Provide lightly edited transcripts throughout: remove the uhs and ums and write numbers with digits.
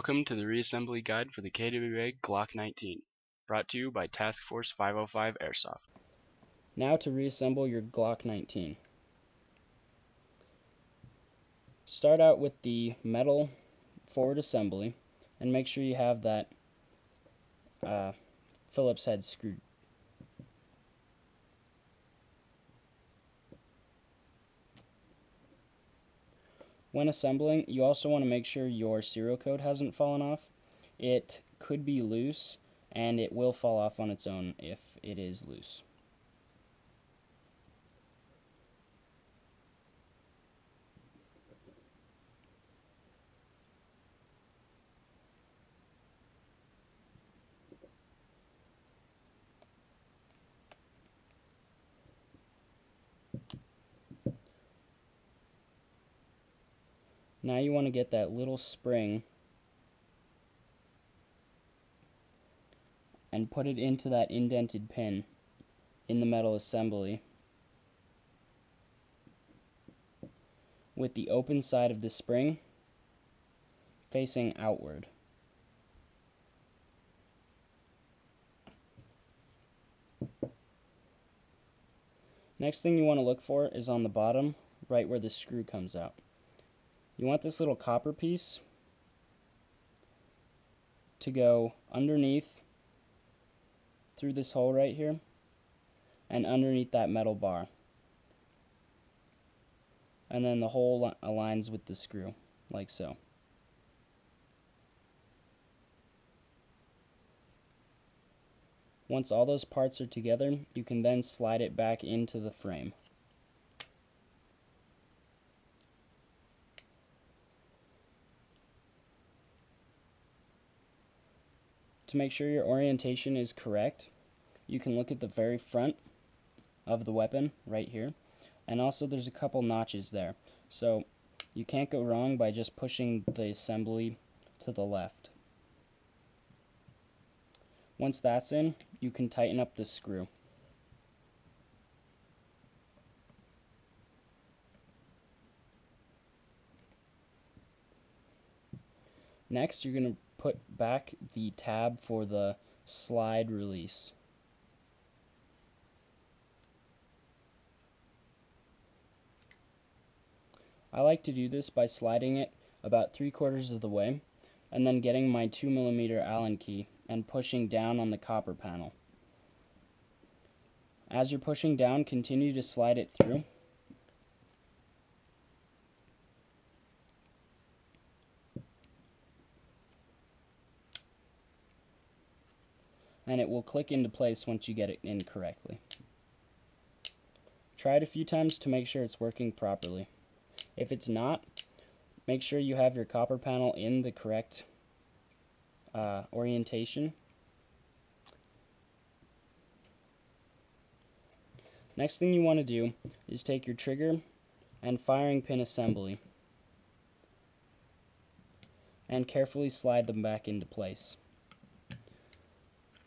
Welcome to the reassembly guide for the KWA Glock 19, brought to you by Task Force 505 Airsoft. Now to reassemble your Glock 19. Start out with the metal forward assembly and make sure you have that Phillips head screwed. When assembling, you also want to make sure your serial code hasn't fallen off. It could be loose, and it will fall off on its own if it is loose. Now you want to get that little spring and put it into that indented pin in the metal assembly with the open side of the spring facing outward. Next thing you want to look for is on the bottom, right where the screw comes out. You want this little copper piece to go underneath through this hole right here and underneath that metal bar. And then the hole aligns with the screw, like so. Once all those parts are together, you can then slide it back into the frame. To make sure your orientation is correct, you can look at the very front of the weapon right here, and also there's a couple notches there, so you can't go wrong by just pushing the assembly to the left. Once that's in, you can tighten up the screw. Next, you're going to put back the tab for the slide release. I like to do this by sliding it about 3/4 of the way and then getting my 2mm Allen key and pushing down on the copper panel. As you're pushing down, continue to slide it through. And it will click into place once you get it in correctly. Try it a few times to make sure it's working properly. If it's not, make sure you have your copper panel in the correct orientation. Next thing you want to do is take your trigger and firing pin assembly and carefully slide them back into place.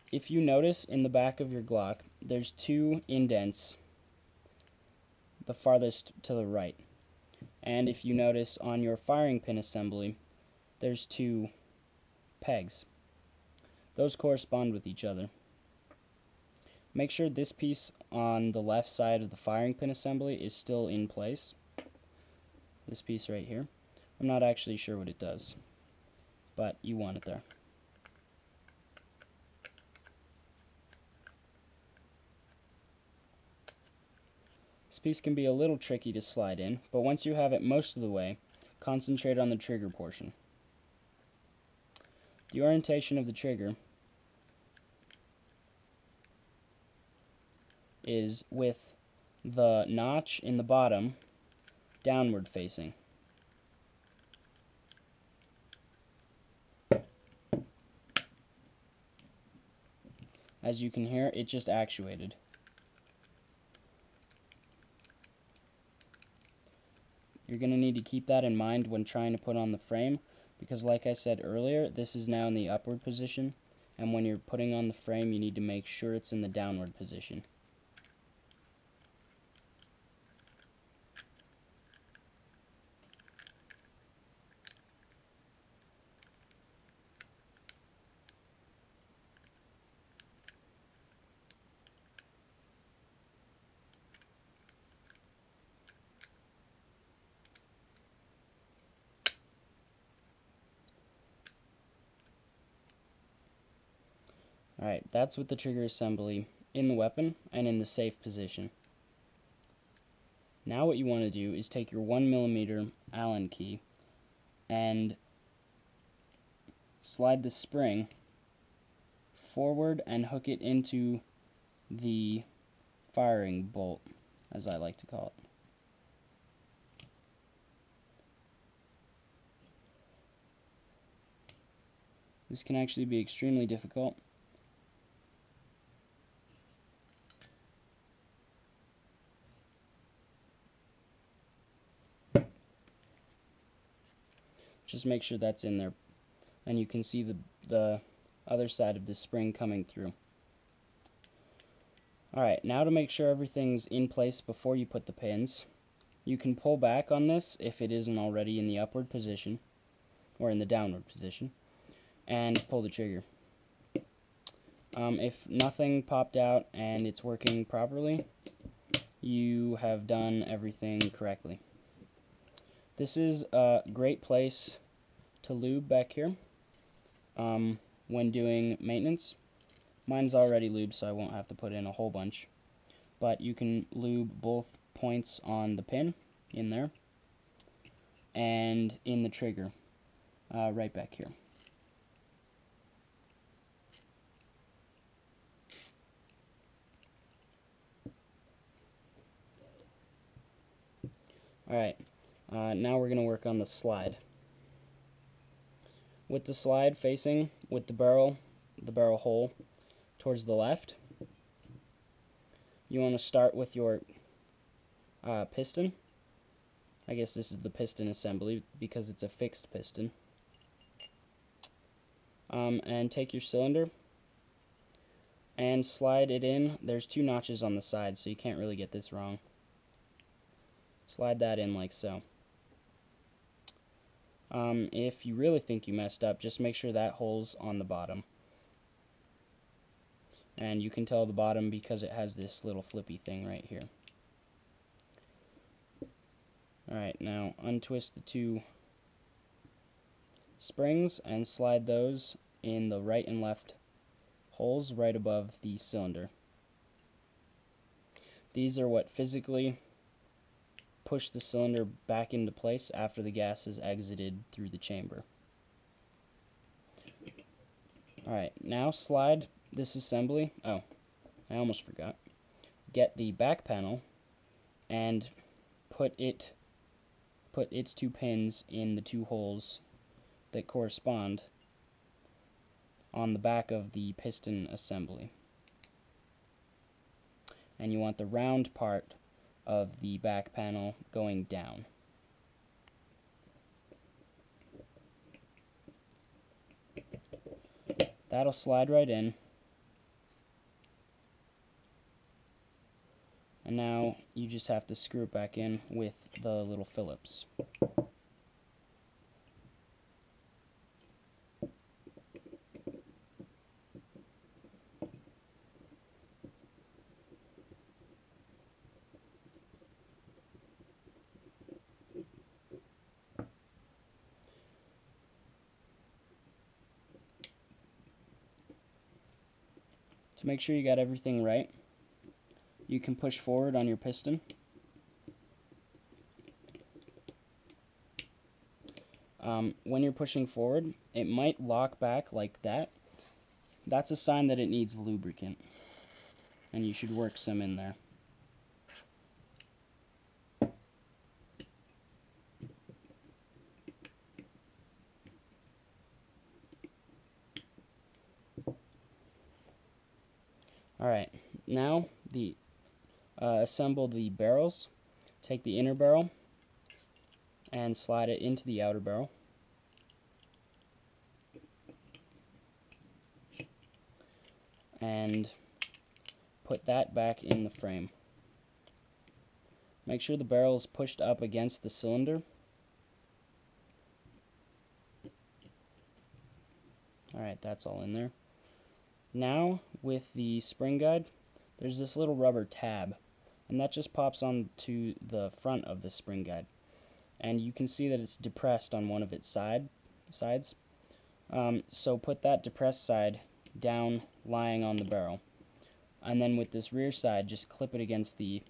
If you notice in the back of your Glock, there's two indents, the farthest to the right. And if you notice on your firing pin assembly, there's two pegs. Those correspond with each other. Make sure this piece on the left side of the firing pin assembly is still in place. This piece right here. I'm not actually sure what it does, but you want it there. This piece can be a little tricky to slide in, but once you have it most of the way, concentrate on the trigger portion. The orientation of the trigger is with the notch in the bottom downward facing. As you can hear, it just actuated. You're going to need to keep that in mind when trying to put on the frame, because like I said earlier, this is now in the upward position, and when you're putting on the frame, you need to make sure it's in the downward position. Alright, that's with the trigger assembly in the weapon and in the safe position. Now what you want to do is take your 1mm Allen key and slide the spring forward and hook it into the firing bolt, as I like to call it. This can actually be extremely difficult. Just make sure that's in there, and you can see the other side of the spring coming through. Alright, now to make sure everything's in place before you put the pins, you can pull back on this if it isn't already in the upward position, or in the downward position, and pull the trigger. If nothing popped out and it's working properly, you have done everything correctly. This is a great place to lube back here when doing maintenance. Mine's already lubed, so I won't have to put in a whole bunch. But you can lube both points on the pin in there and in the trigger right back here. Alright, now we're going to work on the slide. With the slide facing with the barrel hole towards the left, you want to start with your piston. I guess this is the piston assembly because it's a fixed piston. And take your cylinder and slide it in. There's 2 notches on the side, so you can't really get this wrong. Slide that in like so. If you really think you messed up, just make sure that hole's on the bottom. And you can tell the bottom because it has this little flippy thing right here. Alright, now untwist the 2 springs and slide those in the right and left holes right above the cylinder. These are what physically push the cylinder back into place after the gas is exited through the chamber. Alright, now slide this assembly. Oh, I almost forgot. Get the back panel and put its 2 pins in the 2 holes that correspond on the back of the piston assembly. And you want the round part of the back panel going down. That'll slide right in. And now you just have to screw it back in with the little Phillips. To make sure you got everything right, you can push forward on your piston. When you're pushing forward, it might lock back like that. That's a sign that it needs lubricant, and you should work some in there. Alright, now assemble the barrels. Take the inner barrel and slide it into the outer barrel. And put that back in the frame. Make sure the barrel is pushed up against the cylinder. Alright, that's all in there. Now, with the spring guide, there's this little rubber tab, and that just pops onto the front of the spring guide. And you can see that it's depressed on one of its sides. So put that depressed side down lying on the barrel. And then with this rear side, just clip it against the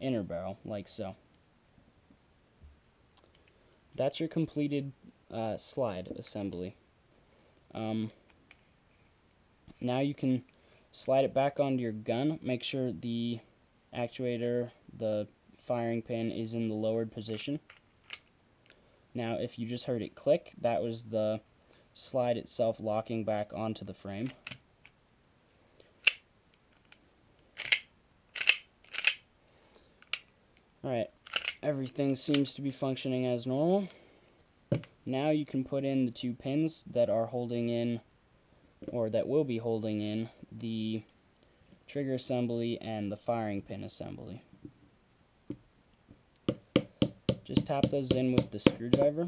inner barrel, like so. That's your completed slide assembly. Now you can slide it back onto your gun. Make sure the actuator, the firing pin, is in the lowered position. Now if you just heard it click, that was the slide itself locking back onto the frame. Alright, everything seems to be functioning as normal. Now you can put in the two pins that are holding in, or that will be holding in, the trigger assembly and the firing pin assembly. Just tap those in with the screwdriver.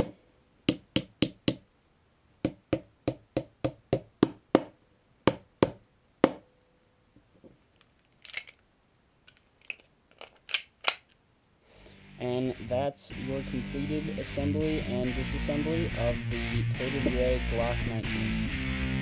And that's your completed assembly and disassembly of the KWA Glock 19.